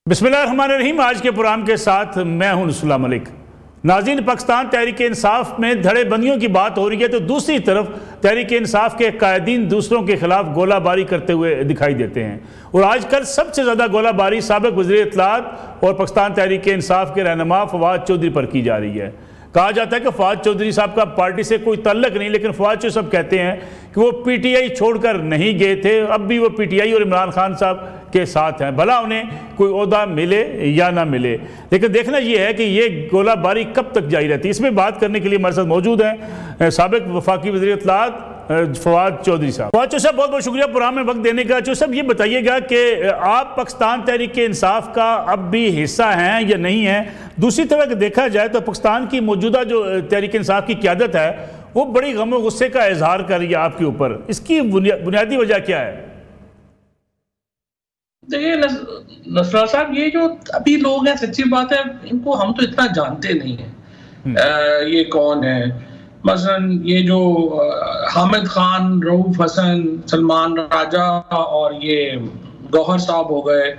बिस्मिल्लाहिर्रहमानिर्रहीम। आज के प्रोग्राम के साथ मैं हूं नसरुल्लाह मलिक। नाज़रीन, पाकिस्तान तहरीक इंसाफ में धड़ेबंदियों की बात हो रही है तो दूसरी तरफ तहरीक इंसाफ के कायदीन दूसरों के खिलाफ गोलाबारी करते हुए दिखाई देते हैं। और आजकल सबसे ज़्यादा गोलाबारी साबिक़ वज़ीर इत्तलात और पाकिस्तान तहरीक इंसाफ के रहनुमा फवाद चौधरी पर की जा रही है। कहा जाता है कि फवाद चौधरी साहब का पार्टी से कोई तल्लक नहीं, लेकिन फवाद चौधरी साहब कहते हैं कि वो पीटीआई छोड़कर नहीं गए थे, अब भी वो पीटीआई और इमरान खान साहब के साथ हैं, भला उन्हें कोई ओहदा मिले या ना मिले। लेकिन देखना यह है कि ये गोलाबारी कब तक जारी रहती है। इसमें बात करने के लिए हमारे साथ मौजूद हैं साबिक़ वफाकी वज़ीर इत्तलात फवाद चौधरी साहब। फवाद चौधरी साहब, बहुत बहुत शुक्रिया प्रोग्राम में वक्त देने का। चौधरी साहब, ये बताइएगा कि आप पाकिस्तान तहरीक इंसाफ का अब भी हिस्सा हैं या नहीं हैं। दूसरी तरफ देखा जाए तो पाकिस्तान की मौजूदा जो तहरीक इंसाफ की क़यादत है वो बड़ी गम और गुस्से का इजहार कर रही है आपके ऊपर, इसकी बुनियादी वजह क्या है? देखिए नसरुल्लाह साहब, ये जो अभी लोग हैं, सच्ची बात है, इनको हम तो इतना जानते नहीं हैं ये कौन है। मसलन ये जो हामिद खान, रऊफ हसन, सलमान राजा और ये गौहर साहब हो गए,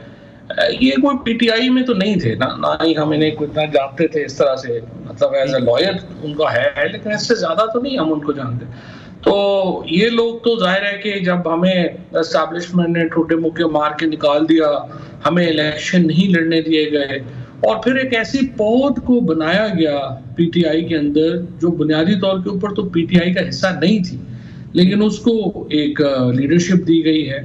ये कोई पीटीआई में तो नहीं थे ना ही हम इन्हें कोई इतना जानते थे इस तरह से, मतलब एज ए लॉयर उनका है, लेकिन इससे ज्यादा तो नहीं हम उनको जानते। तो ये लोग तो जाहिर है कि जब हमें एस्टैब्लिशमेंट ने ठोटे मुक्के मार के निकाल दिया, हमें इलेक्शन नहीं लड़ने दिए गए और फिर एक ऐसी पौध को बनाया गया पीटीआई के अंदर जो बुनियादी तौर के ऊपर तो पीटीआई का हिस्सा नहीं थी, लेकिन उसको एक लीडरशिप दी गई है।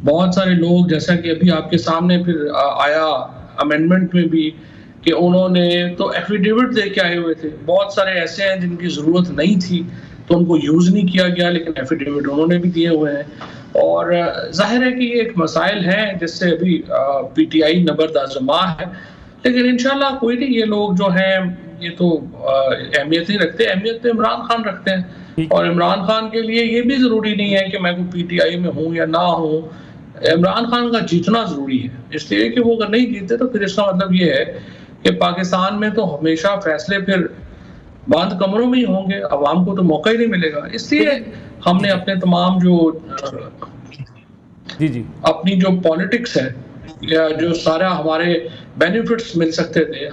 बहुत सारे लोग, जैसा कि अभी आपके सामने फिर आया अमेंडमेंट में भी, कि उन्होंने तो एफिडेविट दे के आए हुए थे। बहुत सारे ऐसे हैं जिनकी ज़रूरत नहीं थी तो उनको यूज़ नहीं किया गया, लेकिन एफिडेविट उन्होंने भी दिए हुए हैं। और जाहिर है कि ये एक मसाइल है जिससे अभी पीटीआई नबरदाज़मा है, लेकिन इंशाल्लाह कोई नहीं, ये लोग जो हैं ये तो अहमियत नहीं रखते, अहमियत तो इमरान खान रखते हैं। और इमरान खान के लिए ये भी ज़रूरी नहीं है कि मैं कोई पीटीआई में हूँ या ना हूँ। इमरान खान का जीतना ज़रूरी है, इसलिए कि वो अगर नहीं जीते तो फिर इसका मतलब ये है कि पाकिस्तान में तो हमेशा फैसले फिर बंद कमरों में ही होंगे, अवाम को तो मौका ही नहीं मिलेगा। इसलिए हमने अपने तमाम जो अपनी जो पॉलिटिक्स है या जो सारा हमारे बेनिफिट्स मिल सकते थे,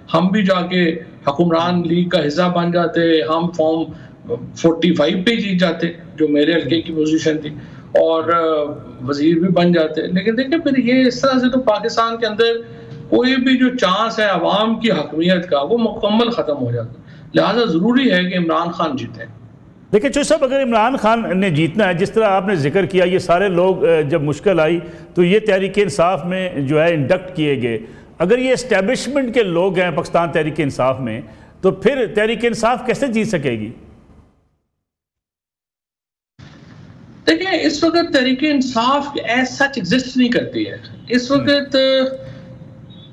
हम भी जाके हुक्मरान लीग का हिस्सा बन जाते, हम फॉर्म 45 पे जीत जाते जो मेरे हल्के की पोजीशन थी, और वजीर भी बन जाते। लेकिन देखिए फिर ये इस तरह से तो पाकिस्तान के अंदर कोई भी जो चांस है अवाम की हकमियत का वो मुकम्मल ख़त्म हो जाता। लिहाजा ज़रूरी है कि इमरान खान जीते। देखिए चौधरी साहब, अगर इमरान खान ने जीतना है, जिस तरह आपने जिक्र किया, ये सारे लोग जब मुश्किल आई तो ये तहरीक इंसाफ में जो है इंडक्ट किए गए। अगर ये इस्टेब्लिशमेंट के लोग हैं पाकिस्तान तहरीक इंसाफ में, तो फिर तहरीक इंसाफ कैसे जीत सकेगी? देखिए इस वक्त Tehreek Insaf as such exist नहीं करती है। इस वक्त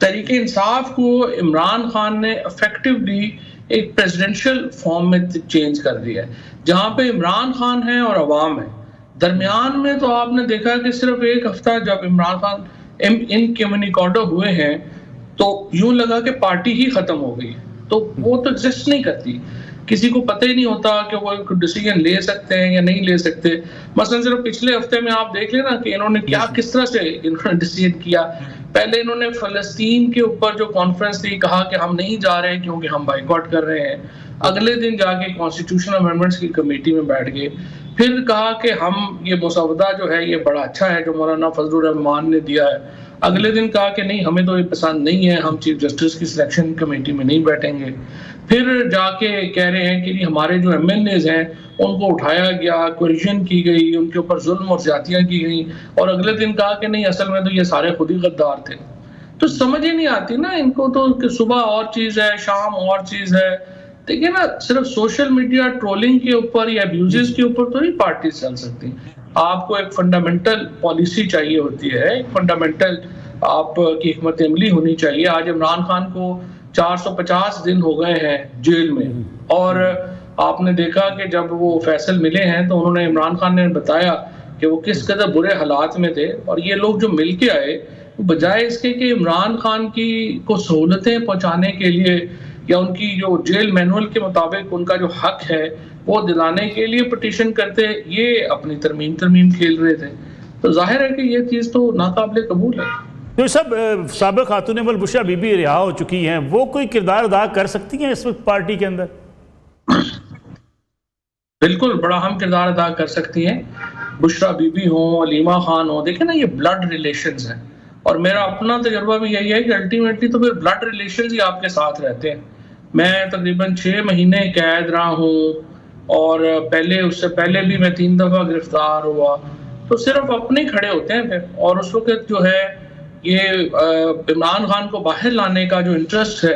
तहरीक इंसाफ को इमरान खान ने इफेक्टिवली एक प्रेसिडेंशियल फॉर्म में चेंज कर दिया है, जहां पे इमरान खान है और अवाम है। दरमियान में तो आपने देखा कि सिर्फ एक हफ्ता जब इमरान खान इनकम्युनिकेडो हुए हैं तो यूं लगा कि पार्टी ही खत्म हो गई, तो वो तो एग्जिस्ट नहीं करती। किसी को पता ही नहीं होता कि वो डिसीजन ले सकते हैं या नहीं ले सकते। मसलन सिर्फ पिछले हफ्ते में आप देख लेना कि इन्होंने किस तरह से इन्होंने डिसीजन किया। पहले इन्होंने फलस्तीन के ऊपर जो कॉन्फ्रेंस थी कहा कि हम नहीं जा रहे क्योंकि हम बाइकआउट कर रहे हैं। अगले दिन जाके कॉन्स्टिट्यूशनल अमेंडमेंट्स की कमेटी में बैठ गए, फिर कहा कि हम ये मसौदा जो है ये बड़ा अच्छा है जो मौलाना फजलुर रहमान ने दिया है। अगले दिन कहा कि नहीं, हमें तो ये पसंद नहीं है, हम चीफ जस्टिस की सिलेक्शन कमेटी में नहीं बैठेंगे। फिर जाके कह रहे हैं कि हमारे जो एमएलएज हैं उनको उठाया गया, कोरिजन की गई, उनके ऊपर जुल्म और ज्यादतियां की गई, और अगले दिन कहा कि नहीं, असल में तो ये सारे खुद ही गद्दार थे। तो समझ ही नहीं आती ना इनको तो कि सुबह और चीज है, शाम और चीज है। देखिए ना, सिर्फ सोशल मीडिया ट्रोलिंग के ऊपर या अब्यूजेस के ऊपर तो नहीं पार्टी चल सकती। आपको एक फंडामेंटल पॉलिसी चाहिए होती है, एक फंडामेंटल आपकी हिकमत अमली होनी चाहिए। आज इमरान खान को 450 दिन हो गए हैं जेल में, और आपने देखा कि जब वो फैसल मिले हैं तो उन्होंने, इमरान खान ने बताया कि वो किस कदर बुरे हालात में थे। और ये लोग जो मिल के आए, बजाय इसके कि इमरान खान की को सहूलतें पहुंचाने के लिए या उनकी जो जेल मैनुअल के मुताबिक उनका जो हक है वो दिलाने के लिए पिटीशन करते, ये अपनी तरमीम खेल रहे थे। तो जाहिर है कि ये चीज़ तो नाकाबिले कबूल है। जो सब साबिक़ खातून मुल्क बुशरा बीबी रिहा हो चुकी हैं, वो कोई किरदार अदा कर सकती हैं इस वक्त पार्टी के अंदर? बिल्कुल बड़ा अहम किरदार अदा कर सकती हैं। बुशरा बीबी हो, अलीमा खान हो, देखें ना ये ब्लड रिलेशंस हैं, और मेरा अपना तजुर्बा भी यही है कि अल्टीमेटली तो फिर ब्लड रिलेशंस ही आपके साथ रहते हैं। मैं तकरीबन 6 महीने कैद रहा हूँ, और उससे पहले भी मैं 3 दफ़ा गिरफ्तार हुआ, तो सिर्फ अपने खड़े होते हैं फिर। और उस वक्त जो है ये इमरान खान को बाहर लाने का जो इंटरेस्ट है,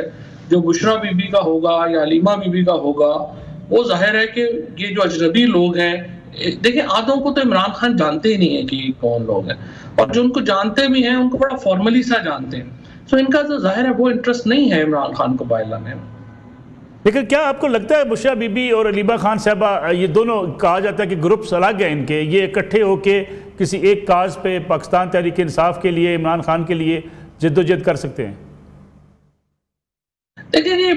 जो बुशरा बीबी का होगा या अलीमा बीबी का होगा, वो जाहिर है कि ये जो अजनबी लोग हैं, देखिए आधों को तो इमरान खान जानते ही नहीं है कि कौन लोग हैं, और जो उनको जानते भी हैं उनको बड़ा फॉर्मली सा जानते हैं। तो इनका तो जाहिर है वो इंटरेस्ट नहीं है इमरान खान को बाहर लाने में। लेकिन क्या आपको लगता है बुशरा बीबी और अलीमा खान साहबा, ये दोनों कहा जाता है कि ग्रुप्स अलग हैं इनके, ये इकट्ठे होके किसी एक काज पे पाकिस्तान तहरीक इंसाफ के लिए, इमरान खान के लिए जद्दोजहद कर सकते हैं? देखिए ये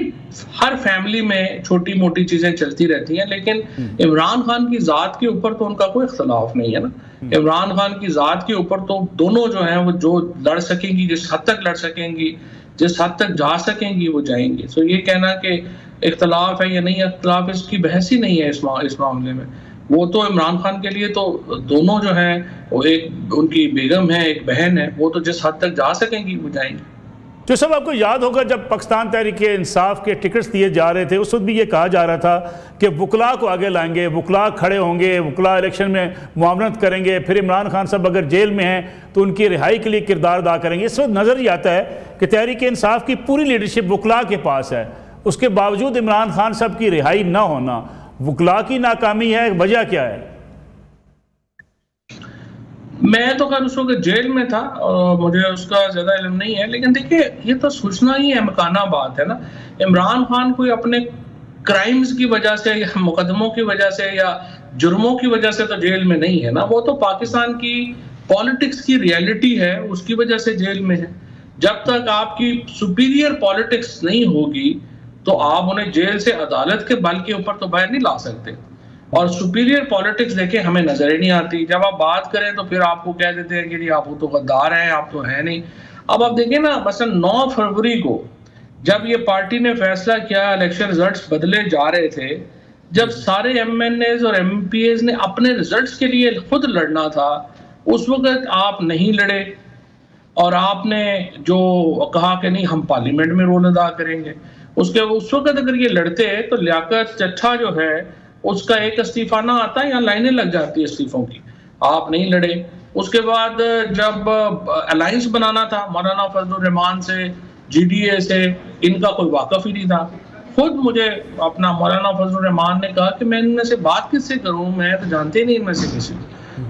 हर फैमिली में छोटी मोटी चीजें चलती रहती हैं, लेकिन इमरान खान की जात के ऊपर तो उनका कोई इख्तलाफ नहीं है ना। इमरान खान की जात के ऊपर तो दोनों जो हैं वो जो लड़ सकेंगी, जिस हद तक लड़ सकेंगी, जिस हद तक जा सकेंगी वो जाएंगी। तो ये कहना कि इख्तलाफ है या नहीं इख्तलाफ, इसकी बहस ही नहीं है इस मामले में। वो तो इमरान खान के लिए तो दोनों जो हैं, वो एक उनकी बेगम है, एक बहन है, वो तो जिस हद तक जा सकेंगी वो जाएंगी। जो सब आपको याद होगा जब पाकिस्तान तहरीक इंसाफ के टिकट्स दिए जा रहे थे, उस वक्त भी ये कहा जा रहा था कि वकला को आगे लाएंगे, वकला खड़े होंगे, वकला इलेक्शन में मुआवनत करेंगे, फिर इमरान खान साहब अगर जेल में हैं तो उनकी रिहाई के लिए किरदार अदा करेंगे। इस वक्त नज़र ही आता है कि तहरीक इंसाफ की पूरी लीडरशिप वकला के पास है, उसके बावजूद इमरान खान साहब की रिहाई ना होना, वकला की नाकामी है, वजह क्या है? मैं तो खैर उस वक्त जेल में था और मुझे उसका ज्यादा इल्म नहीं है, लेकिन देखिए ये तो सोचना ही अहमकाना बात है ना। इमरान खान कोई अपने क्राइम्स की वजह से या मुकदमों की वजह से या जुर्मों की वजह से तो जेल में नहीं है ना, वो तो पाकिस्तान की पॉलिटिक्स की रियलिटी है, उसकी वजह से जेल में है। जब तक आपकी सुपीरियर पॉलिटिक्स नहीं होगी तो आप उन्हें जेल से अदालत के बल के ऊपर तो बाहर नहीं ला सकते। और सुपीरियर पॉलिटिक्स देखें हमें नजर ही नहीं आती। जब आप बात करें तो फिर आपको कह देते हैं कि जी आप तो गद्दार हैं, आप तो हैं नहीं। अब आप देखिए ना, मसलन 9 फरवरी को जब ये पार्टी ने फैसला किया, इलेक्शन रिजल्ट्स बदले जा रहे थे, जब सारे MNAs और MPAs ने अपने रिजल्ट्स के लिए खुद लड़ना था, उस वक्त आप नहीं लड़े और आपने जो कहा कि नहीं हम पार्लियामेंट में रोल अदा करेंगे। उस वक्त अगर ये लड़ते तो लियाकत चट्ठा जो है उसका एक इस्तीफा ना आता, यहाँ लाइनें लग जाती है इस्तीफों की। आप नहीं लड़े। उसके बाद जब अलायंस बनाना था मौलाना फजलुर रहमान से, GDA से, इनका कोई वाकफ ही नहीं था। खुद मुझे अपना मौलाना फजलुर रहमान ने कहा कि मैं इनमें से बात किससे करूं, मैं तो जानते ही नहीं इनमें से किसी।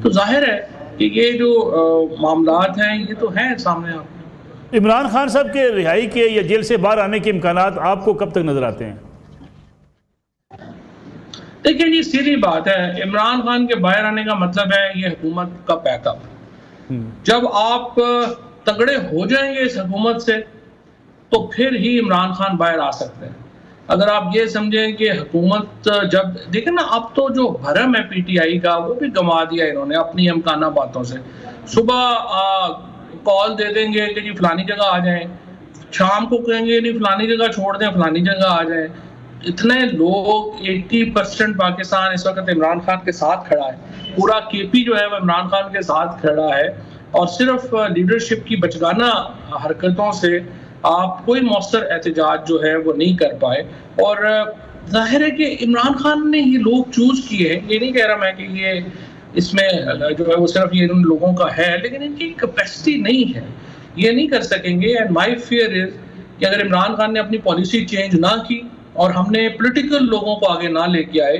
तो जाहिर है कि ये जो मामलात हैं ये तो हैं सामने। आप इमरान खान साहब के रिहाई के या जेल से बाहर आने के इम्कानात आपको कब तक नजर आते हैं? देखिए जी सीधी बात है, इमरान खान के बाहर आने का मतलब है ये हुकूमत का पैकअप। जब आप तगड़े हो जाएंगे इस हुकूमत से तो फिर ही इमरान खान बाहर आ सकते हैं। अगर आप ये समझें कि हुकूमत जब देखें ना, अब तो जो भरम है PTI का वो भी गंवा दिया इन्होंने अपनी अमकाना बातों से। सुबह कॉल दे देंगे कि जी फलानी जगह आ जाएं, शाम को कहेंगे नहीं फलानी जगह छोड़ दें, फलानी जगह आ जाएं। इतने लोग 80% पाकिस्तान इस वक्त इमरान खान के साथ खड़ा है, पूरा KP जो है वो इमरान खान के साथ खड़ा है, और सिर्फ लीडरशिप की बचगाना हरकतों से आप कोई मौसर एहतजाज जो है वो नहीं कर पाए। और जाहिर है कि इमरान खान ने ये लोग चूज किए हैं, ये नहीं कह रहा मैं कि ये इसमें जो है वो सिर्फ ये उन लोगों का है, लेकिन इनकी कैपेसिटी नहीं है, ये नहीं कर सकेंगे। एंड माई फियर इज कि अगर इमरान खान ने अपनी पॉलिसी चेंज ना की और हमने पॉलिटिकल लोगों को आगे ना लेके आए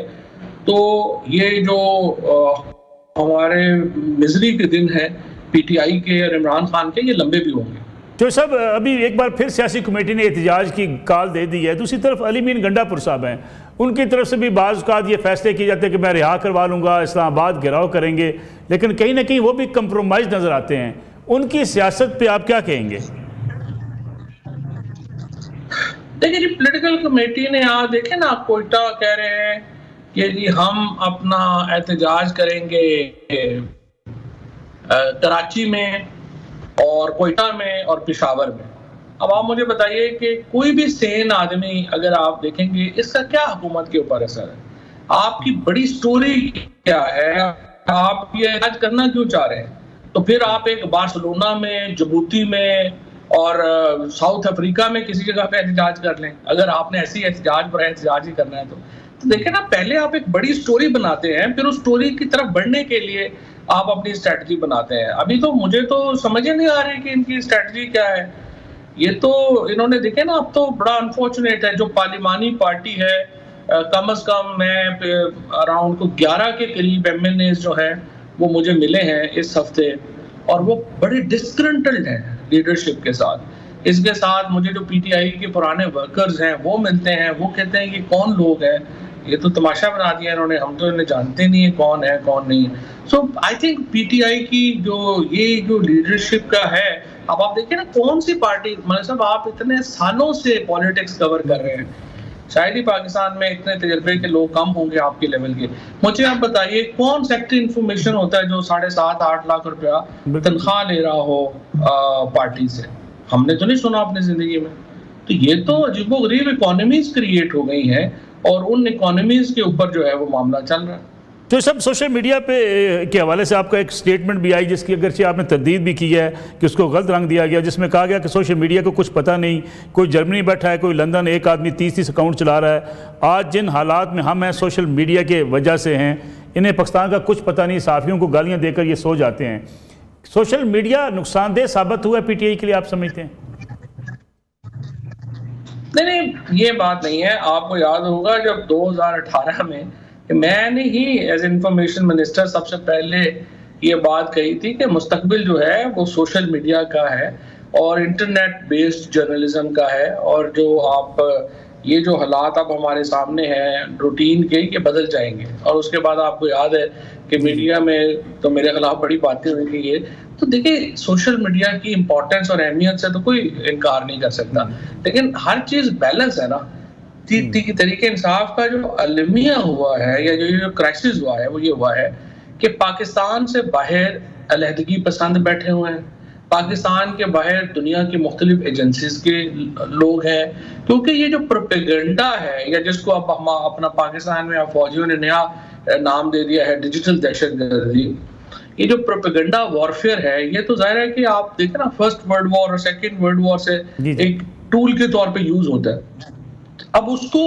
तो ये जो हमारे मिजरी के दिन है PTI के और इमरान खान के, ये लंबे भी होंगे। जो सब अभी एक बार फिर सियासी कमेटी ने एहतजाज की कॉल दे दी है। दूसरी तरफ अली मीन गंडापुर साहब हैं, उनकी तरफ से भी बाज़ औक़ात ये फैसले किए जाते हैं कि मैं रिहा करवा लूँगा, इस्लामाबाद घेराव करेंगे, लेकिन कहीं ना कहीं वो भी कंप्रोमाइज़ नज़र आते हैं। उनकी सियासत पे आप क्या कहेंगे? देखिए जी पॉलिटिकल कमेटी ने आज देखे ना, कोयटा कह रहे हैं कि जी हम अपना एहतजाज करेंगे कराची में, और कोयटा में और पेशावर में। अब आप मुझे बताइए कि कोई भी सेन आदमी अगर आप देखेंगे इसका क्या हुकूमत के ऊपर असर है, आपकी बड़ी स्टोरी क्या है, आप ये इलाज करना क्यों चाह रहे हैं? तो फिर आप एक बार्सिलोना में, जिबूती में और साउथ अफ्रीका में किसी जगह पे एहतजाज कर लें, अगर आपने ऐसी एहतजाज ही करना है तो देखिए ना, पहले आप एक बड़ी स्टोरी बनाते हैं, फिर उस स्टोरी की तरफ बढ़ने के लिए आप अपनी स्ट्रेटजी बनाते हैं। अभी तो मुझे तो समझ ही नहीं आ रही कि इनकी स्ट्रेटजी क्या है। ये तो इन्होंने देखे ना, अब तो बड़ा अनफॉर्चुनेट है, जो पार्लिमानी पार्टी है, कम से कम मैं अराउंड को 11 के करीब MNAs जो है वो मुझे मिले हैं इस हफ्ते, और वो बड़े डिस्ग्रंटल्ड हैं लीडरशिप के साथ। इसके साथ मुझे जो PTI के पुराने वर्कर्स हैं वो मिलते हैं, वो कहते हैं कि कौन लोग हैं, ये तो तमाशा बना दिया इन्होंने, हम तो इन्हें जानते नहीं है कौन है कौन नहीं है। सो आई थिंक PTI की जो लीडरशिप का है, अब आप देखिए ना कौन सी पार्टी, मतलब साहब आप इतने सालों से पॉलिटिक्स कवर कर रहे हैं, शायद ही पाकिस्तान में इतने तजर्बे के लोग कम होंगे आपके लेवल के। मुझे आप बताइए कौन सेक्टर इंफॉर्मेशन होता है जो 7.5-8 लाख रुपया तनख्वाह ले रहा हो पार्टी से? हमने तो नहीं सुना अपनी जिंदगी में। तो ये तो अजीबोगरीब इकोनॉमीज क्रिएट हो गई हैं, और उन इकोनॉमीज के ऊपर जो है वो मामला चल रहा है। तो सब सोशल मीडिया पे के हवाले से आपका एक स्टेटमेंट भी आई, जिसकी अगरचे आपने तरदीद भी की है कि उसको गलत रंग दिया गया, जिसमें कहा गया कि सोशल मीडिया को कुछ पता नहीं, कोई जर्मनी बैठा है, कोई लंदन, एक आदमी 30 अकाउंट चला रहा है। आज जिन हालात में हम हैं सोशल मीडिया के वजह से हैं, इन्हें पाकिस्तान का कुछ पता नहीं, सहाफ़ियों को गालियाँ देकर ये सो जाते हैं। सोशल मीडिया नुकसानदेह साबित हुआ है PTI के लिए, आप समझते हैं? नहीं, ये बात नहीं है। आपको याद होगा जब 2018 में मैंने ही एज इंफॉर्मेशन मिनिस्टर सबसे पहले ये बात कही थी कि मुस्तकबिल जो है वो सोशल मीडिया का है और इंटरनेट बेस्ड जर्नलिज्म का है, और जो आप ये जो हालात अब हमारे सामने हैं रूटीन के, ये बदल जाएंगे। और उसके बाद आपको याद है कि मीडिया में तो मेरे खिलाफ बड़ी बातें हुई थी। ये तो देखिए, सोशल मीडिया की इंपॉर्टेंस और अहमियत से तो कोई इनकार नहीं कर सकता, लेकिन हर चीज बैलेंस है ना। तरीके इंसाफ का जो अलमिया हुआ है या जो क्राइसिस हुआ है वो ये हुआ है कि पाकिस्तान से बाहर अलहदगी पसंद बैठे हुए हैं, पाकिस्तान के बाहर दुनिया की मुख्तलिफ एजेंसीज के लोग हैं, क्योंकि ये जो प्रोपेगेंडा है, या जिसको अब हम अपना पाकिस्तान में फौजियों ने नया नाम दे दिया है डिजिटल दहशतगर्दी, ये जो प्रोपेगेंडा वॉरफेयर है, ये तो जाहिर है कि आप देखें ना, फर्स्ट वर्ल्ड वॉर और सेकेंड वर्ल्ड वॉर से एक टूल के तौर पे यूज होता है। अब उसको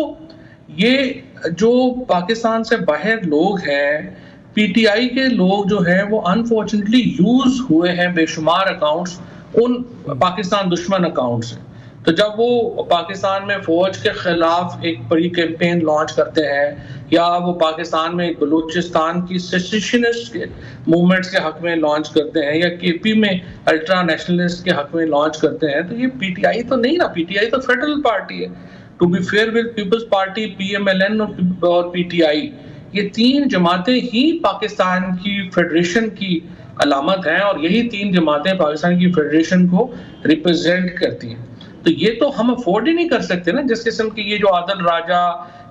ये जो पाकिस्तान से बाहर लोग हैं, PTI के लोग जो हैं, वो अनफॉर्चुनेटली यूज हुए हैं बेशुमार अकाउंट्स उन पाकिस्तान दुश्मन अकाउंट से। तो जब वो पाकिस्तान में फौज के खिलाफ एक बड़ी कैंपेन लॉन्च करते हैं, या वो पाकिस्तान में बलूचिस्तान की सेसेशनिस्ट मूवमेंट्स के हक में लॉन्च करते हैं, या KP में अल्ट्रा नेशनलिस्ट के हक में लॉन्च करते हैं, तो ये PTI तो नहीं ना। PTI तो फेडरल पार्टी है। To be fair with Peoples Party, PMLN और PTI, ये तीन जमातें ही पाकिस्तान की फेडरेशन की अलामत हैं, और यही तीन जमातें पाकिस्तान की फेडरेशन को रिप्रेजेंट करती हैं। तो ये तो हम अफोर्ड ही नहीं कर सकते ना, जिस किस्म की ये जो आदिल राजा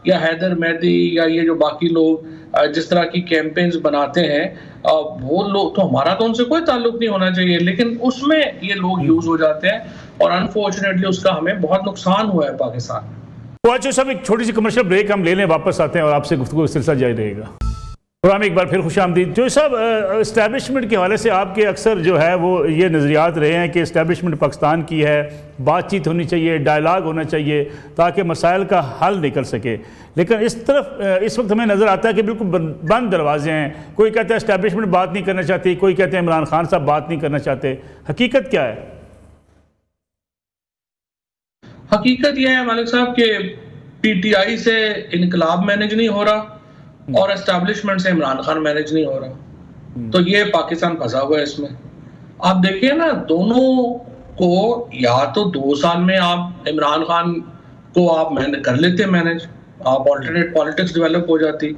या हैदर मेहदी या ये जो बाकी लोग जिस तरह की कैंपेन्स बनाते हैं, वो लोग तो, हमारा तो उनसे कोई ताल्लुक नहीं होना चाहिए, लेकिन उसमें ये लोग यूज हो जाते हैं, और अनफॉर्चुनेटली उसका हमें बहुत नुकसान हुआ है पाकिस्तान में। तो आज सब एक छोटी सी कमर्शियल ब्रेक हम ले लें, वापस आते हैं और आपसे गुफ्तगू सिलसिला जारी रहेगा। प्रोग्राम एक बार फिर खुशामदीद। जो साहब, इस्टेब्लिशमेंट के हवाले से आपके अक्सर जो है वो ये नज़रियात रहे हैं कि इस्टेब्लिशमेंट पाकिस्तान की है, बातचीत होनी चाहिए, डायलाग होना चाहिए ताकि मसाइल का हल निकल सके, लेकिन इस तरफ इस वक्त हमें नज़र आता है कि बिल्कुल बंद दरवाजे हैं। कोई कहता है इस्टेब्लिशमेंट बात नहीं करना चाहती, कोई कहते हैं इमरान खान साहब बात नहीं करना चाहते। हकीकत क्या है? हकीकत यह है मालिक साहब कि PTI से इनकलाब मैनेज नहीं हो रहा और एस्टैब्लिशमेंट से इमरान खान मैनेज नहीं हो रहा। तो ये पाकिस्तान फंसा हुआ है इसमें। आप देखिए ना, दोनों को या तो 2 साल में आप इमरान खान को आप कर लेते मैनेज, आप ऑल्टरनेट पॉलिटिक्स डेवलप हो जाती।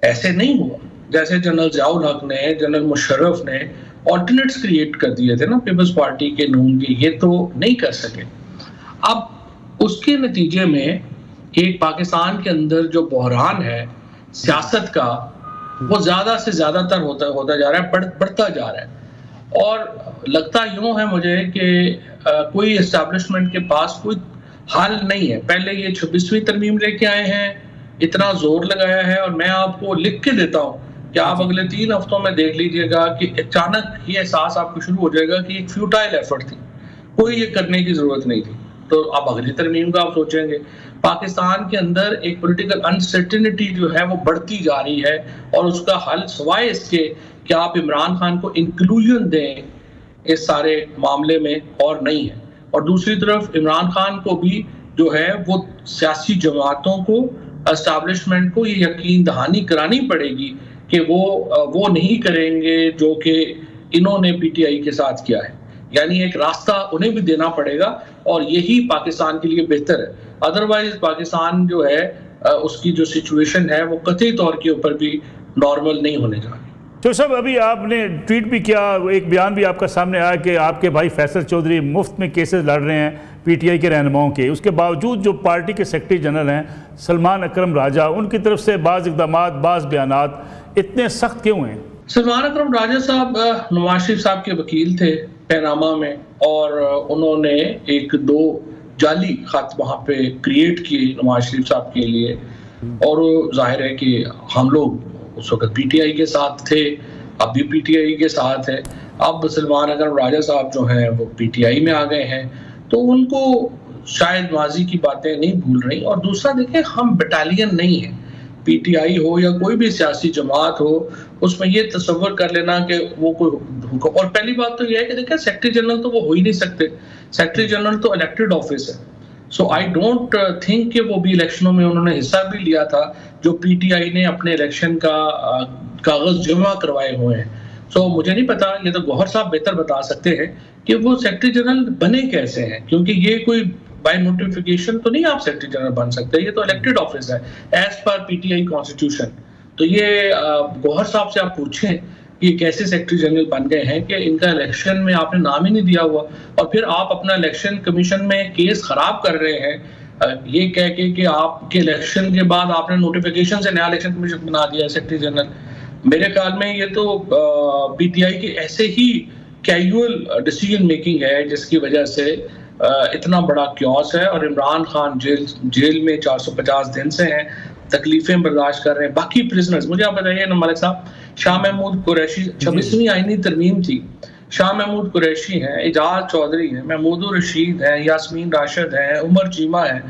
ऐसे नहीं हुआ। जैसे जनरल ज़ियाउल हक ने, जनरल मुशर्रफ ने ऑल्टरनेट्स क्रिएट कर दिए थे ना पीपल्स पार्टी के, नून के, ये तो नहीं कर सके। अब उसके नतीजे में एक पाकिस्तान के अंदर जो बहरान है सियासत का, वो ज्यादा से ज्यादातर होता जा रहा है, बढ़ता जा रहा है। और लगता यूं है मुझे कि कोई एस्टैब्लिशमेंट के पास कोई हल नहीं है। पहले ये 26वीं तरमीम लेके आए हैं, इतना जोर लगाया है, और मैं आपको लिख के देता हूँ कि आप अगले 3 हफ्तों में देख लीजिएगा कि अचानक ये एहसास आपको शुरू हो जाएगा कि एक फ्यूटाइल एफर्ट थी, कोई ये करने की जरूरत नहीं थी। तो अब अगली तरमीम का आप सोचेंगे। पाकिस्तान के अंदर एक पॉलिटिकल अनसर्टेनिटी जो है वो बढ़ती जा रही है, और उसका हल सिवाय इसके कि आप इमरान खान को इंक्लूजन दें इस सारे मामले में और नहीं है। और दूसरी तरफ इमरान खान को भी जो है वो सियासी जमातों को, एस्टैब्लिशमेंट को ये यकीन दहानी करानी पड़ेगी कि वो नहीं करेंगे जो कि इन्होंने पीटीआई के साथ किया है। यानी एक रास्ता उन्हें भी देना पड़ेगा, और यही पाकिस्तान के लिए बेहतर है। अदरवाइज पाकिस्तान जो है उसकी जो सिचुएशन है वो कतई तौर के ऊपर भी नॉर्मल नहीं होने जा रही। तो सब अभी आपने ट्वीट भी किया, एक बयान भी आपका सामने आया कि आपके भाई फैसल चौधरी मुफ्त में केसेस लड़ रहे हैं पीटीआई के रहनुमाओं के। उसके बावजूद जो पार्टी के सेक्रेटरी जनरल हैं सलमान अकरम राजा, उनकी तरफ से बाज़ इक़दामात, बाज़ बयानात इतने सख्त क्यों हैं? सलमान अकरम राजा साहब नवाज शरीफ साहब के वकील थे पैनामा में, और उन्होंने 1-2 जाली खत वहाँ पे क्रिएट किए नवाज शरीफ साहब के लिए, और जाहिर है कि हम लोग उस वक्त पीटीआई के साथ थे, अब भी पीटीआई के साथ है। अब सलमान अकरम राजा साहब जो हैं वो पीटीआई में आ गए हैं, तो उनको शायद माजी की बातें नहीं भूल रही। और दूसरा देखें, हम बटालियन नहीं है, पीटीआई हो या कोई भी सियासी जमात हो, उसमें ये तस्वर कर लेना कि वो कोई हुक्म। और पहली बात तो ये है कि देखिए सेक्रेटरी जनरल तो वो हो ही नहीं सकते, सेक्रेटरी जनरल तो इलेक्टेड ऑफिस है। सो आई डोंट थिंक कि वो भी इलेक्शनों में उन्होंने हिस्सा भी लिया था जो पीटीआई ने अपने इलेक्शन का कागज जमा करवाए हुए हैं। सो मुझे नहीं पता, ये तो गौहर साहब बेहतर बता सकते हैं कि वो सेक्रेटरी जनरल बने कैसे हैं, क्योंकि ये कोई बाय नोटिफिकेशन तो नहीं आप सेक्रेटरी जनरल बन सकते, ये तो इलेक्टेड ऑफिस है एज पर पीटीआई कॉन्स्टिट्यूशन। तो ये गौहर साहब से आप पूछें कि कैसे सेक्रेटरी जनरल बन गए हैं कि इनका इलेक्शन में आपने नाम ही नहीं दिया हुआ, और फिर आप अपना इलेक्शन कमीशन में केस खराब कर रहे हैं ये कह के कि आपके इलेक्शन के बाद आपने नोटिफिकेशन से नया इलेक्शन कमीशन बना दिया है सेक्रेटरी जनरल। मेरे ख्याल में ये तो पीटीआई की ऐसे ही कैजुअल डिसीजन मेकिंग है जिसकी वजह से इतना बड़ा क्योस है, और इमरान खान जेल में 450 दिन से हैं, तकलीफें बर्दाश्त कर रहे हैं। बाकी प्रिजनर्स, मुझे आप बताइए ना मलिक साहब, शाह महमूद कुरैशी 26वीं आईनी तरमीम थी, शाह महमूद कुरैशी हैं, एजाज चौधरी हैं, महमूद रशीद हैं, यास्मीन राशिद हैं, उमर चीमा हैं,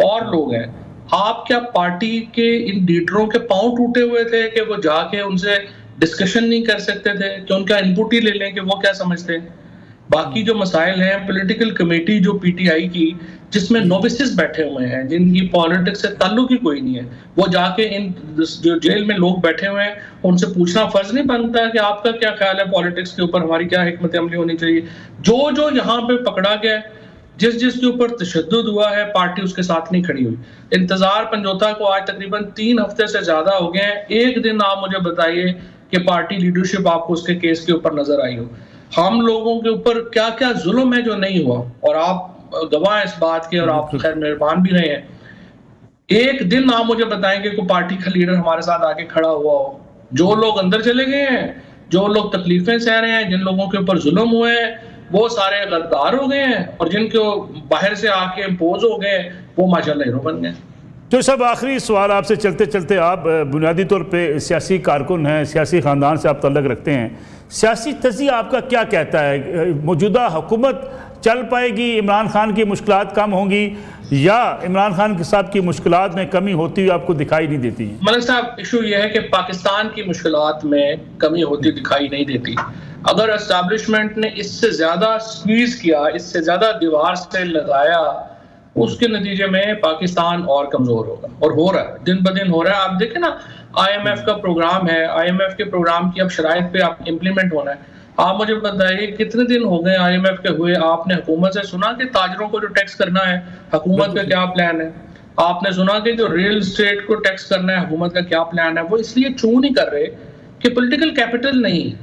और लोग हैं। आप क्या पार्टी के इन लीडरों के पांव टूटे हुए थे कि वो जाके उनसे डिस्कशन नहीं कर सकते थे कि उनका इनपुट ही ले लें कि वो क्या समझते हैं? बाकी जो मसाइल हैं, पॉलिटिकल कमेटी जो पीटीआई की, जिसमें नोविसेस बैठे हुए हैं जिनकी पॉलिटिक्स से ताल्लुक ही कोई नहीं है, वो जाके इन जो जेल में लोग बैठे हुए हैं उनसे पूछना फर्ज नहीं बनता कि आपका क्या ख्याल है पॉलिटिक्स के ऊपर, हमारी क्या हिकमत अमली होनी चाहिए? जो यहाँ पे पकड़ा गया, जिसके ऊपर तशद्दुद हुआ है, पार्टी उसके साथ नहीं खड़ी हुई। इंतजार पंजोता को आज तकरीबन 3 हफ्ते से ज्यादा हो गए हैं। एक दिन आप मुझे बताइए कि पार्टी लीडरशिप आपको उसके केस के ऊपर नजर आई हो। हम लोगों के ऊपर क्या क्या जुल्म है जो नहीं हुआ, और आप गवाह इस बात के, और आप खैर मेहरबान भी रहे हैं। एक दिन आप मुझे बताएंगे कि पार्टी का लीडर हमारे साथ आके खड़ा हुआ हो। जो लोग अंदर चले गए हैं, जो लोग तकलीफें सह रहे हैं, जिन लोगों के ऊपर जुल्म हुए हैं, वो सारे गद्दार हो गए हैं, और जिनके बाहर से आके इम्पोज हो गए वो माशाल्लाह हीरो बन गए। तो सब आखिरी सवाल आपसे चलते चलते, आप बुनियादी तौर पे सियासी कारकुन हैं, सियासी ख़ानदान से आप तल्लुक़ रखते हैं, सियासी तज़िया आपका क्या कहता है? मौजूदा हुकूमत चल पाएगी, इमरान खान की मुश्किलात कम होंगी, या इमरान खान साहब की मुश्किलात में कमी होती हुई आपको दिखाई नहीं देती? मलिक साहब, इशू यह है कि पाकिस्तान की मुश्किलात में कमी होती दिखाई नहीं देती। अगर एस्टैब्लिशमेंट ने इससे ज्यादा स्क्वीज किया, इससे ज्यादा दीवार से लगाया, उसके नतीजे में पाकिस्तान और कमजोर होगा, और हो रहा है, दिन ब दिन हो रहा है। आप देखें ना, IMF का प्रोग्राम है, IMF के प्रोग्राम की अब शराइत पे आप इम्प्लीमेंट होना है। आप मुझे बताइए कितने दिन हो गए IMF के हुए, आपने हुकूमत से सुना कि ताजरों को जो टैक्स करना है हुकूमत का क्या प्लान है? आपने सुना कि जो रियल एस्टेट को टैक्स करना है हुकूमत का क्या प्लान है? वो इसलिए चूं नहीं कर रहे कि पॉलिटिकल कैपिटल नहीं है।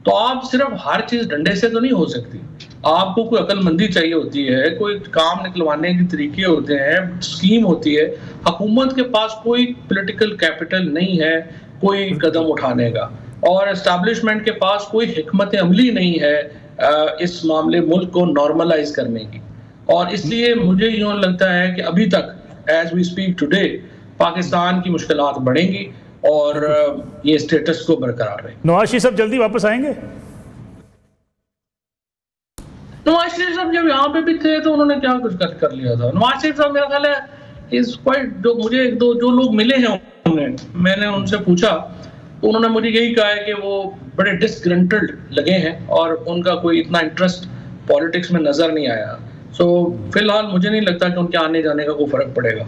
तो आप सिर्फ हर चीज डंडे से तो नहीं हो सकती, आपको कोई अक्लमंदी चाहिए होती है, कोई काम निकलवाने के तरीके होते हैं, स्कीम होती है। हुकूमत के पास कोई पॉलिटिकल कैपिटल नहीं है कोई कदम उठाने का। और एस्टैब्लिशमेंट के पास कोई हिकमत अमली नहीं है इस मामले मुल्क को नॉर्मलाइज करने की। और इसलिए मुझे यूँ लगता है कि अभी तक as we speak today Pakistan की मुश्किलात बढ़ेंगी और ये स्टेटस को बरकरार रहेगी। नवाज शरीफ साहब जल्दी वापस आएंगे? नवाज शरीफ साहब जब यहाँ पे भी थे तो उन्होंने क्या कुछ कर लिया था। नवाज शरीफ साहब मेरा ख्याल है इज क्वाइट, जो मुझे जो लोग मिले हैं मैंने उनसे पूछा तो उन्होंने मुझे यही कहा है कि वो बड़े डिसग्रंटल्ड लगे हैं और उनका कोई इतना इंटरेस्ट पॉलिटिक्स में नजर नहीं आया। सो फिलहाल मुझे नहीं लगता कि उनके आने जाने का कोई फर्क पड़ेगा।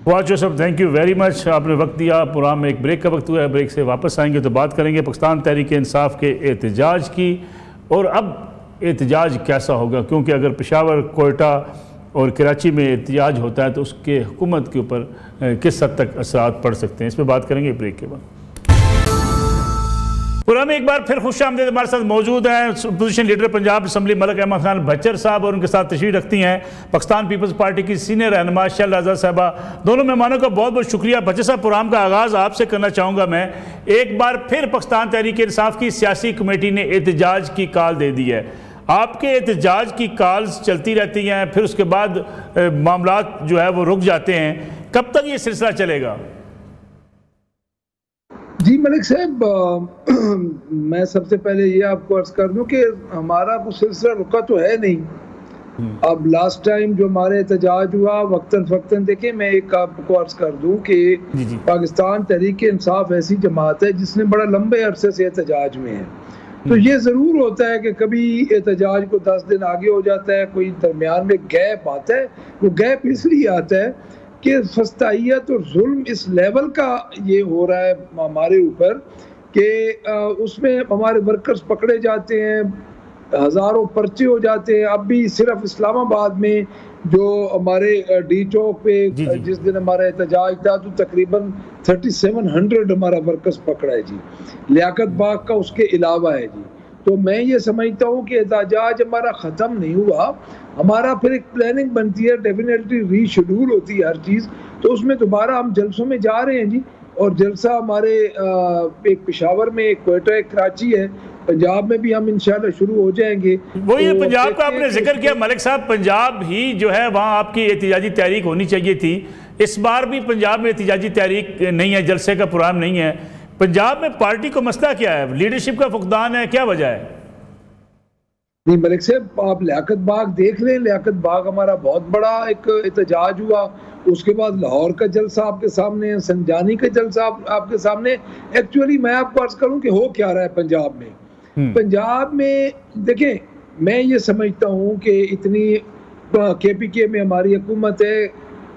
Fawad Joseph, thank you very much, आपने वक्त दिया। प्रोग्राम में एक ब्रेक का वक्त हुआ है, ब्रेक से वापस आएंगे तो बात करेंगे पाकिस्तान तहरीक इंसाफ के एहतजाज की, और अब एहतजाज कैसा होगा, क्योंकि अगर पेशावर, कोयटा और कराची में एहतजाज होता है तो उसके हुकूमत के ऊपर किस हद तक असरात पड़ सकते हैं, इस पर बात करेंगे ब्रेक के बाद। प्रोग्राम में एक बार फिर खुश आमदीद, हमारे साथ मौजूद हैं opposition leader Punjab assembly Malik Ahmad Khan Bhachar साहब, और उनके साथ तशरीफ रखती हैं पाकिस्तान पीपल्स पार्टी की सीनियर रहनुमा शैला रज़ा साहबा। दोनों मेहमानों का बहुत बहुत शुक्रिया। भच्चर साहब, प्रोग्राम का आगाज़ आपसे करना चाहूँगा मैं। एक बार फिर पाकिस्तान तहरीक इंसाफ की सियासी कमेटी ने एहतजाज की कॉल दे दी है। आपके एहतजाज की कॉल्स चलती रहती हैं, फिर उसके बाद मामलात जो है वो रुक जाते हैं, कब तक ये सिलसिला चलेगा? जी मलिक साहब, मैं सबसे पहले ये आपको अर्ज कर दूं कि हमारा वो सिलसिला रुका तो है नहीं। अब लास्ट टाइम जो हमारे एहतजाज हुआ वक्तन फक्तन, देखें मैं एक आपको अर्ज कर दूं कि पाकिस्तान तहरीक इंसाफ ऐसी जमात है जिसने बड़ा लंबे अरसे से एहतजाज में है। तो ये ज़रूर होता है कि कभी एहतजाज को 10 दिन आगे हो जाता है, कोई दरमियान में गैप आता है। वो गैप इसलिए आता है कि फस्तायत और जुल्म इस लेवल का ये हो रहा है हमारे ऊपर कि उसमें हमारे वर्कर्स पकड़े जाते हैं, हज़ारों पर्चे हो जाते हैं। अब भी सिर्फ इस्लामाबाद में जो हमारे डी चौक पे जिस दिन हमारा एहतजाज था तो तकरीबन 3700 हमारा वर्कर्स पकड़ा है जी। लियाकत बाग का उसके अलावा है जी। तो मैं ये समझता हूँ कि एहतजाज हमारा ख़त्म नहीं हुआ, हमारा फिर एक प्लानिंग बनती है, डेफिनेटली रीशेड्यूल होती है हर चीज़। तो उसमें दोबारा हम जलसों में जा रहे हैं जी। और जलसा हमारे एक पेशावर में, एक कोयटा, एक कराची है, पंजाब में भी हम इंशाल्लाह शुरू हो जाएंगे। वो ये पंजाब का आपने जिक्र किया मलिक साहब, पंजाब ही जो है वहाँ आपकी एहतजाजी तहरीक होनी चाहिए थी। इस बार भी पंजाब में एहतजाजी तहरीक नहीं है, जलसे का प्रोग्राम नहीं है। पंजाब में पार्टी को मसला क्या है? लीडरशिप का फुकदान है, क्या वजह है? नहीं मलिक साहब, आप लियाकत बाग देख लें। लियाकत बाग हमारा बहुत बड़ा एक एहतजाज हुआ, उसके बाद लाहौर का जलसा आपके सामने है, संजानी का जलसा आपके सामने। एक्चुअली मैं आपको अर्ज करूं कि हो क्या रहा है पंजाब में। पंजाब में देखें, मैं ये समझता हूं कि इतनी KPK में हमारी हुकूमत है,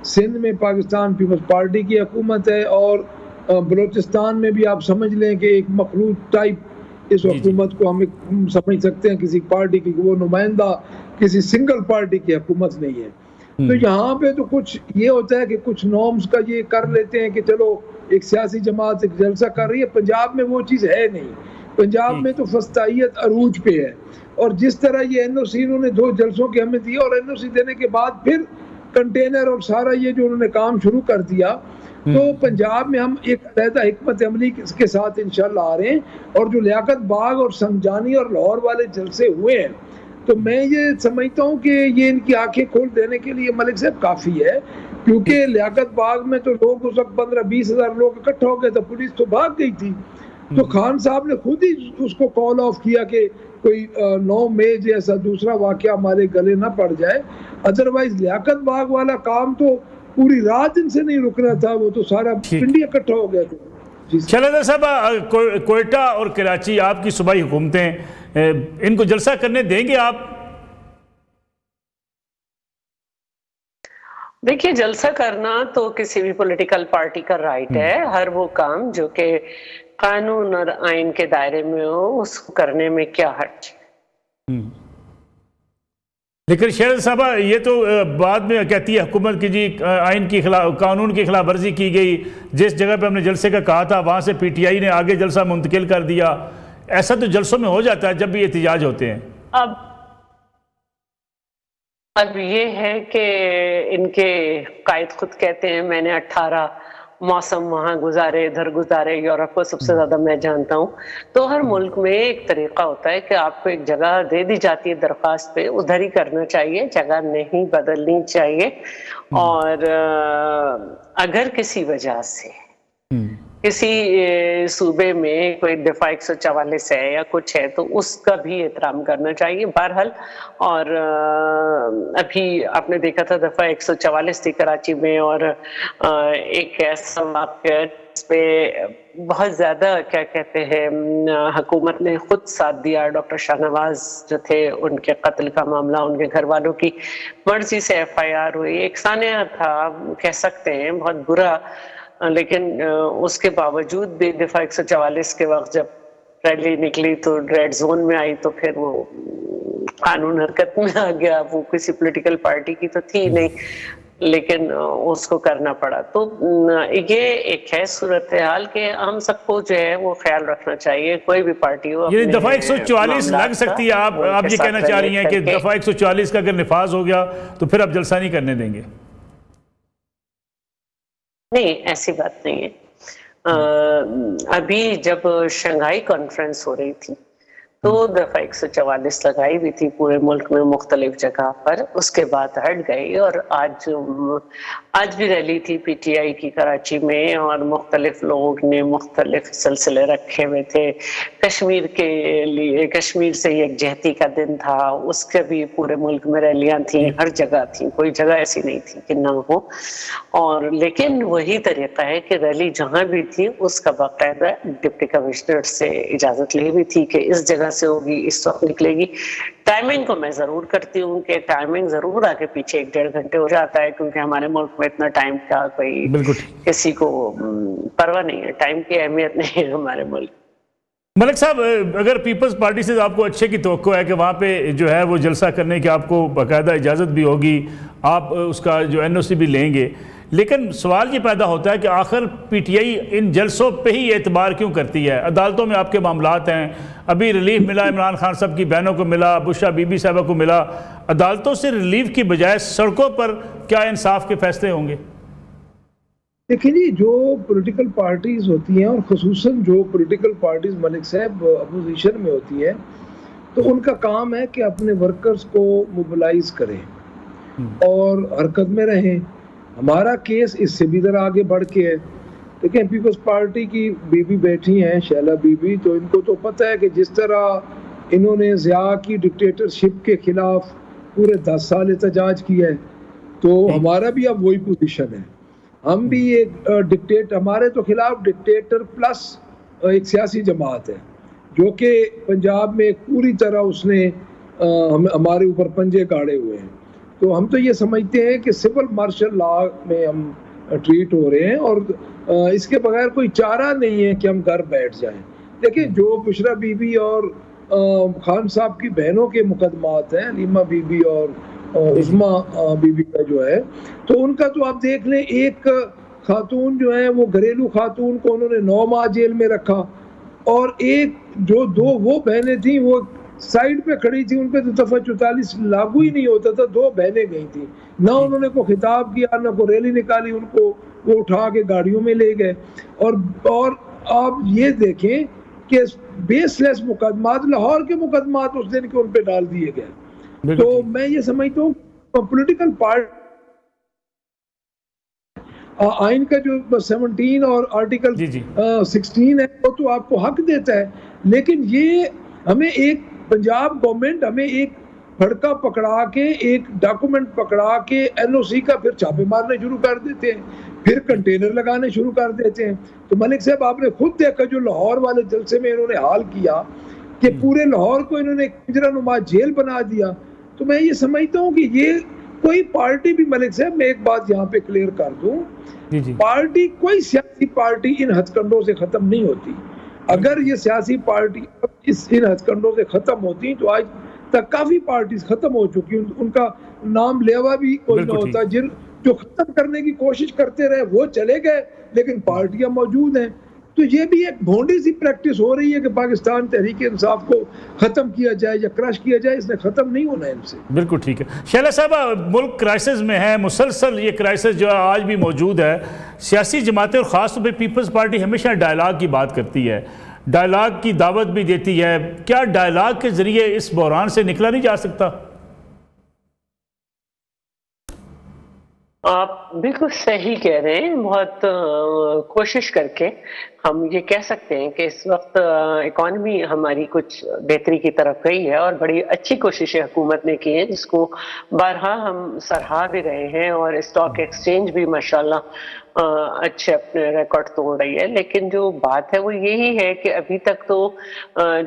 सिंध में पाकिस्तान पीपल्स पार्टी की हुकूमत है, और बलूचिस्तान में भी आप समझ लें कि एक मखलूत टाइप इस हुकूमत को हम समझ सकते हैं किसी पार्टी की, वो नुमाइंदा किसी सिंगल पार्टी की हुकूमत नहीं है। तो यहाँ पे तो कुछ ये होता है कि कुछ नॉर्म्स का ये कर लेते हैं कि चलो एक सियासी जमात एक जलसा कर रही है। पंजाब में वो चीज़ है नहीं। पंजाब में तो फस्तायत अरूज पे है। और जिस तरह ये NOC इन्होंने 2 जलसों के हमें दिए, और NOC देने के बाद फिर कंटेनर और सारा ये जो उन्होंने काम शुरू कर दिया, तो पंजाब में हम एक अलहदा हिकमत अमली के साथ इंशाल्लाह आ रहे हैं। और जो लियाकत बाग और संजानी और लाहौर वाले जलसे हुए हैं, तो मैं ये समझता हूँ कि ये इनकी आंखें खोल देने के लिए मलिक साहब काफ़ी है। क्योंकि लियाकत बाग में तो लोग उस वक्त 15-20 हज़ार लोग इकट्ठा हो गए, तो पुलिस तो भाग गई थी। तो खान साहब ने खुद ही उसको कॉल ऑफ किया कि कोई 9 मई जैसा दूसरा वाक़या हमारे गले ना पड़ जाए। अदरवाइज लियाकत बाग वाला काम तो पूरी रात इनसे नहीं रुकना था, वो तो सारा पिंडी इकट्ठा हो गया था। शैला साहब, कोयटा और कराची आपकी सूबाई हुकूमतें, इनको जलसा करने देंगे आप? देखिए, जलसा करना तो किसी भी पॉलिटिकल पार्टी का राइट है। हर वो काम जो कि कानून और आइन के दायरे में हो, उसको करने में क्या हर्ज। लेकिन शहर साहबा, ये तो बाद में कहती है हुकूमत की जी आइन की खिलाफ, कानून की खिलाफ वर्जी की गई। जिस जगह पे हमने जलसे का कहा था वहाँ से PTI ने आगे जलसा मुंतकिल कर दिया। ऐसा तो जलसों में हो जाता है जब भी एहतजाज होते हैं। अब ये है कि इनके कायद खुद कहते हैं मैंने 18 मौसम वहाँ गुजारे, इधर गुजारे, यूरोप को सबसे ज्यादा मैं जानता हूँ। तो हर मुल्क में एक तरीका होता है कि आपको एक जगह दे दी जाती है दरख्वास्त पे, उधर ही करना चाहिए, जगह नहीं बदलनी चाहिए। और अगर किसी वजह से किसी सूबे में कोई दफा 144 है या कुछ है तो उसका भी एहतराम करना चाहिए बहरहाल। और अभी आपने देखा था दफा 144 थी कराची में, और एक ऐसा वाक़या पे बहुत ज्यादा क्या कहते हैं हुकूमत ने खुद साथ दिया। डॉक्टर शाहनवाज जो थे, उनके कत्ल का मामला, उनके घर वालों की मर्जी से FIR हुई। एक सानिया था कह सकते हैं, बहुत बुरा, लेकिन उसके बावजूद भी दफा 144 के वक्त जब रैली निकली तो रेड जोन में आई, तो फिर वो कानून हरकत में आ गया। वो किसी पॉलिटिकल पार्टी की तो थी नहीं, लेकिन उसको करना पड़ा। तो ये एक है सूरत हाल के हम सबको जो है वो ख्याल रखना चाहिए, कोई भी पार्टी हो। ये दफा 144 लग सकती है, आप ये कहना चाह रही हैं कि दफा 144 का अगर निफाज हो गया तो फिर आप जलसा नहीं करने देंगे? नहीं, ऐसी बात नहीं है। अभी जब शंघाई कॉन्फ्रेंस हो रही थी तो दफा 144 लगाई भी थी पूरे मुल्क में मुख्तलिफ जगह पर, उसके बाद हट गई। और आज भी रैली थी PTI की कराची में, और मुख्तलिफ लोगों ने मुख्तलिफ सिलसिले रखे हुए थे। कश्मीर के लिए, कश्मीर से यकजहती का दिन था, उसके भी पूरे मुल्क में रैलियां थी, हर जगह थी, कोई जगह ऐसी नहीं थी कि ना हो। और लेकिन वही तरीका है कि रैली जहाँ भी थी उसका बाकायदा डिप्टी कमिश्नर से इजाजत ली हुई थी कि इस जगह से होगी, इस वक्त निकलेगी। टाइमिंग को मैं जरूर करती हूँ कि टाइमिंग जरूर आगे पीछे 1-1.5 घंटे हो जाता है, क्योंकि हमारे मुल्क में इतना टाइम का कोई किसी को परवाह नहीं है, टाइम की अहमियत नहीं है हमारे मुल्क। मलिक साहब, अगर पीपल्स पार्टी से आपको अच्छे की तवक्को है कि वहाँ पे जो है वो जलसा करने की आपको बाकायदा इजाज़त भी होगी, आप उसका जो NOC भी लेंगे, लेकिन सवाल ये पैदा होता है कि आखिर PTI इन जलसों पे ही एतबार क्यों करती है? अदालतों में आपके मामलात हैं, अभी रिलीफ मिला इमरान खान साहब की बहनों को मिला, बुशरा बीबी साहबा को मिला। अदालतों से रिलीफ की बजाय सड़कों पर क्या इंसाफ के फैसले होंगे? देखिए जी, जो पॉलिटिकल पार्टीज होती हैं, और खुसूसन जो पॉलिटिकल पार्टीज मलिक साहब अपोजिशन में होती हैं, तो उनका काम है कि अपने वर्कर्स को मोबिलाइज करें और हरकत में रहें। हमारा केस इससे भी जरा आगे बढ़ के है। देखिए, पीपल्स पार्टी की बीबी बैठी हैं, शैला बीबी, तो इनको तो पता है कि जिस तरह इन्होंने ज़िया की डिक्टेटरशिप के खिलाफ पूरे 10 साल एहतजाज किया है, तो हमारा भी अब वही पोजीशन है। हम भी एक हमारे तो खिलाफ डिक्टेटर प्लस एक सियासी जमात है जो कि पंजाब में पूरी तरह उसने हमारे ऊपर पंजे गाड़े हुए हैं। तो हम तो ये समझते हैं कि सिविल मार्शल लॉ में हम ट्रीट हो रहे हैं, और इसके बगैर कोई चारा नहीं है कि हम घर बैठ जाएं। देखिए, जो बुशरा बीबी और खान साहब की बहनों के मुकदमात हैं, लीमा बीबी और उस्मा बीबी का जो है, तो उनका तो आप देख लें, एक खातून जो है वो घरेलू खातून को उन्होंने 9 माह जेल में रखा, और एक जो 2 वो बहनें थी वो साइड पे खड़ी थी, उन पे तो दफा 44 लागू ही नहीं होता था। 2 बहनें गई थी, ना उन्होंने को खिताब किया, ना को रैली निकाली, उनको वो उठा के गाड़ियों में ले गए। और आप ये देखें कि बेसलेस मुकदमात, लाहौर के मुकदमात उस दिन के उन पे डाल दिए गए। तो मैं ये समझता हूँ पॉलिटिकल पार्टी आइन का जो 17 और आर्टिकल 16 है वो तो आपको हक देता है, लेकिन ये हमें एक पंजाब गवर्नमेंट हमें एक फड़का पकड़ा के, एक डॉक्यूमेंट पकड़ा के NOC का फिर छापे मारने शुरू कर देते हैं, फिर कंटेनर लगाने शुरू कर देते हैं। तो मलिक साहब, आपने खुद देखा जो लाहौर वाले जलसे में इन्होंने हाल किया कि पूरे लाहौर को इन्होंने पिंजरानुमा जेल बना दिया। तो मैं ये समझता हूँ कि ये कोई पार्टी भी, मलिक साहब मैं एक बात यहाँ पे क्लियर कर दूं, पार्टी, कोई सियासी पार्टी इन हथकंडों से खत्म नहीं होती। अगर ये सियासी पार्टी इन हथकंडों से खत्म होती तो आज तक काफी पार्टी खत्म हो चुकी, उनका नाम लेवा भी कोई ना होता। जिन जो खत्म करने की कोशिश करते रहे वो चले गए, लेकिन पार्टियां मौजूद हैं। तो ये भी एक भोंडी सी प्रैक्टिस हो रही है कि पाकिस्तान तहरीक इंसाफ को ख़त्म किया जाए या क्रश किया जाए। इसने ख़त्म नहीं होना है इनसे। बिल्कुल ठीक है। शैला साहब, मुल्क क्राइसिस में है, मुसलसल ये क्राइसिस जो आज भी मौजूद है। सियासी जमातें और ख़ास तौर पर पीपल्स पार्टी हमेशा डायलाग की बात करती है, डायलाग की दावत भी देती है। क्या डायलाग के ज़रिए इस बहरान से निकला नहीं जा सकता? आप बिल्कुल सही कह रहे हैं। बहुत कोशिश करके हम ये कह सकते हैं कि इस वक्त इकॉनमी हमारी कुछ बेहतरी की तरफ गई है और बड़ी अच्छी कोशिशें हुकूमत ने की हैं, जिसको बारहा हम सराहा भी रहे हैं। और स्टॉक एक्सचेंज भी माशाल्लाह अच्छे अपने रिकॉर्ड तोड़ रही है। लेकिन जो बात है वो यही है कि अभी तक तो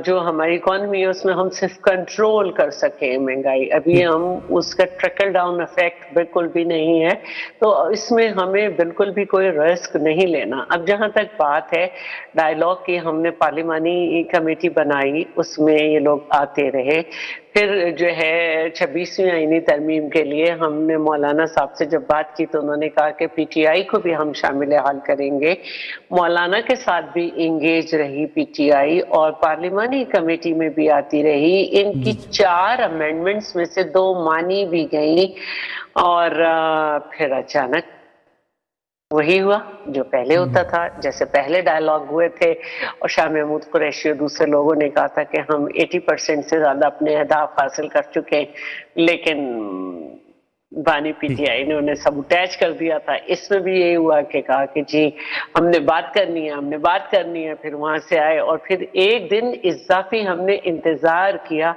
जो हमारी इकॉनमी है उसमें हम सिर्फ कंट्रोल कर सके महंगाई, अभी हम उसका ट्रिकल डाउन इफेक्ट बिल्कुल भी नहीं है। तो इसमें हमें बिल्कुल भी कोई रिस्क नहीं लेना। अब जहां तक बात है डायलॉग की, हमने पार्लिमानी कमेटी बनाई, उसमें ये लोग आते रहे। फिर जो है 26वीं आईनी तरमीम के लिए हमने मौलाना साहब से जब बात की तो उन्होंने कहा कि पीटीआई को भी हम शामिल हाल करेंगे। मौलाना के साथ भी इंगेज रही पीटीआई और पार्लिमानी कमेटी में भी आती रही। इनकी 4 अमेंडमेंट्स में से 2 मानी भी गई और फिर अचानक वही हुआ जो पहले होता था। जैसे पहले डायलॉग हुए थे और शाह महमूद कुरैशी और दूसरे लोगों ने कहा था कि हम 80% से ज्यादा अपने अहदाफ हासिल कर चुके हैं, लेकिन बानी पीटीआई ने उन्हें सबूटैच कर दिया था। इसमें भी यही हुआ कि कहा कि जी हमने बात करनी है, हमने बात करनी है। फिर वहां से आए और फिर एक दिन इजाफी हमने इंतजार किया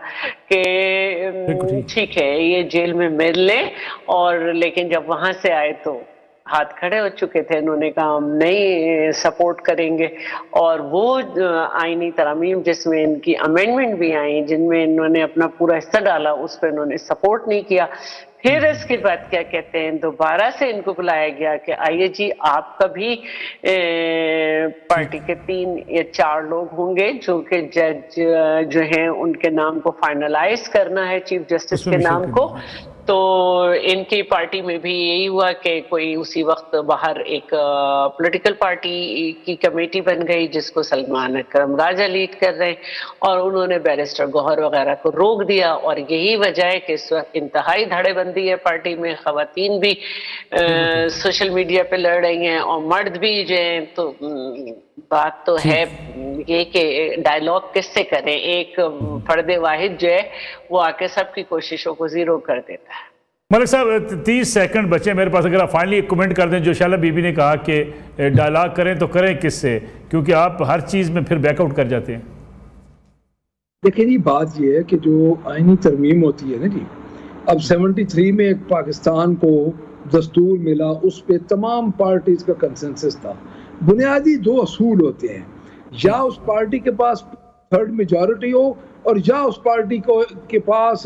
कि ठीक है ये जेल में मिल ले, और लेकिन जब वहां से आए तो हाथ खड़े हो चुके थे। इन्होंने कहा हम नहीं सपोर्ट करेंगे। और वो आईनी तरमीम जिसमें इनकी अमेंडमेंट भी आई, जिनमें इन्होंने अपना पूरा हिस्सा डाला, उस पर इन्होंने सपोर्ट नहीं किया। फिर इसके बाद क्या कहते हैं, दोबारा से इनको बुलाया गया कि आइए जी आपका भी पार्टी के 3 या 4 लोग होंगे जो कि जज जो हैं उनके नाम को फाइनलाइज करना है, चीफ जस्टिस के नाम को। तो इनकी पार्टी में भी यही हुआ कि कोई उसी वक्त बाहर एक पॉलिटिकल पार्टी की कमेटी बन गई जिसको सलमान अकरम राजा लीड कर रहे हैं, और उन्होंने बैरिस्टर गौहर वगैरह को रोक दिया। और यही वजह है कि इस वक्त इंतहाई धड़ेबंदी है पार्टी में। खवातीन भी सोशल मीडिया पे लड़ रही हैं और मर्द भी जो है। तो बात तो है ये कि डायलॉग किससे करें, एक फर्द वाहिद जो है वो आके सबकी कोशिशों को जीरो कर देता है। मलिक साहब 30 सेकंड बचे मेरे पास, अगर आप फाइनली एक कमेंट कर दें। जो शैला बीबी ने कहा कि डायलॉग करें तो करें किससे, क्योंकि आप हर चीज़ में फिर बैकआउट कर जाते हैं। देखिए जी बात यह है कि जो आईनी तरमीम होती है ना जी, अब 73 में एक पाकिस्तान को दस्तूर मिला, उस पर तमाम पार्टीज का कंसेंसस था। बुनियादी 2 असूल होते हैं, या उस पार्टी के पास 3rd मेजॉरिटी हो और या उस पार्टी को के पास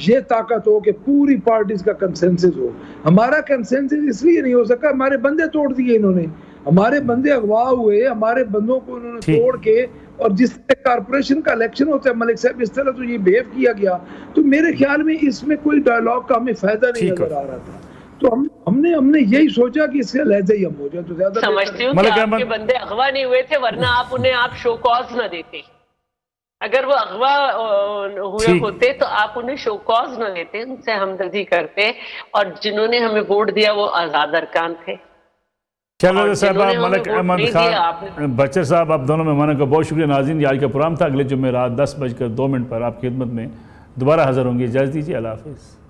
ये ताकत हो कि पूरी पार्टीज का कंसेंसस हो। हमारा कंसेंसस इसलिए नहीं हो सका, हमारे बंदे तोड़ दिए इन्होंने, हमारे बंदे अगवा हुए, हमारे बंदों को उन्होंने तोड़ के। और जिस तरह कारपोरेशन का इलेक्शन होता है मलिक साहब, इस तरह तो ये बिहेव किया गया। तो मेरे ख्याल में इसमें कोई डायलॉग का हमें फायदा नहीं नजर आ रहा था। तो हमने यही सोचा कि इससे लहजा ही हम हो जाए तो ज्यादा समझती हूँ कि आपके बंदे अगवा नहीं हुए थे, वरना आप उन्हें आप शो कॉज न देते। अगर वो अगवा हुए होते तो आप उन्हें शो कॉज न देते, उनसे हमदर्दी करते। और जिन्होंने हमें वोट दिया वो आजाद अरकान थे। चलो साहब, मलिक अहमद खान, बच्चर साहब, आप दोनों मेहमानों का बहुत शुक्रिया। नाज़रीन, आज का प्रोग्राम था। अगले जुम्मे रात 10:02 पर आपकी खिदमत में दोबारा हाजिर होंगे। इजाज़त दीजिए, अल्लाह हाफ़िज़।